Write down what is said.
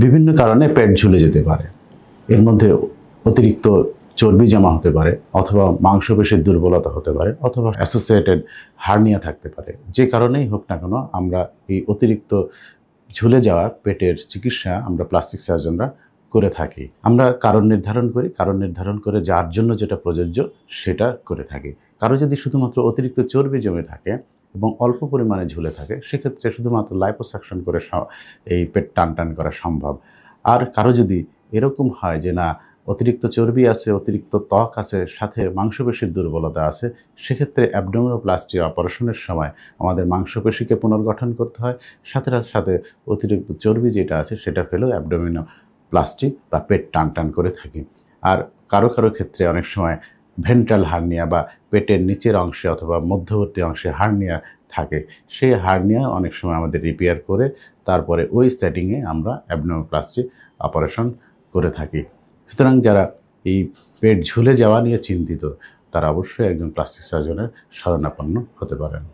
বিভিন্ন কারণে পেট ঝুলে যেতে পারে। এর মধ্যে অতিরিক্ত চর্বি জমা হতে পারে, অথবা মাংসপেশির দুর্বলতা হতে পারে, অথবা অ্যাসোসিয়েটেড হার্নিয়া থাকতে পারে। যে কারণেই হোক না কেন, আমরা এই অতিরিক্ত ঝুলে যাওয়া পেটের চিকিৎসা আমরা প্লাস্টিক সার্জনরা করে থাকি। আমরা কারণ নির্ধারণ করি, কারণ নির্ধারণ করে যার জন্য যেটা প্রযোজ্য সেটা করে থাকি। কারো যদি শুধুমাত্র অতিরিক্ত চর্বি জমে থাকে এবং অল্প পরিমাণে ঝুলে থাকে, সেক্ষেত্রে শুধুমাত্র লাইপোসাকশন করে এই পেট টান করা সম্ভব। আর কারো যদি এরকম হয় যে না, অতিরিক্ত চর্বি আছে, অতিরিক্ত ত্বক আছে, সাথে মাংসপেশির দুর্বলতা আছে, সেক্ষেত্রে অ্যাবডোমিনোপ্লাস্টি অপারেশনের সময় আমাদের মাংসপেশিকে পুনর্গঠন করতে হয়, সাথে সাথে অতিরিক্ত চর্বি যেটা আছে সেটা ফেলেও অ্যাবডোমিনোপ্লাস্টি বা পেট টান করে থাকি। আর কারো ক্ষেত্রে অনেক সময় ভেন্ট্রাল হার্নিয়া বা পেটের নিচের অংশে অথবা মধ্যবর্তী অংশে হার্নিয়া থাকে। সেই হার্নিয়া অনেক সময় আমাদের রিপেয়ার করে তারপরে ওই সেটিংয়ে আমরা অ্যাবডোমিনোপ্লাস্টি অপারেশন করে থাকি। সুতরাং যারা এই পেট ঝুলে যাওয়া নিয়ে চিন্তিত, তারা অবশ্যই একজন প্লাস্টিক সার্জনের শরণাপন্ন হতে পারেন।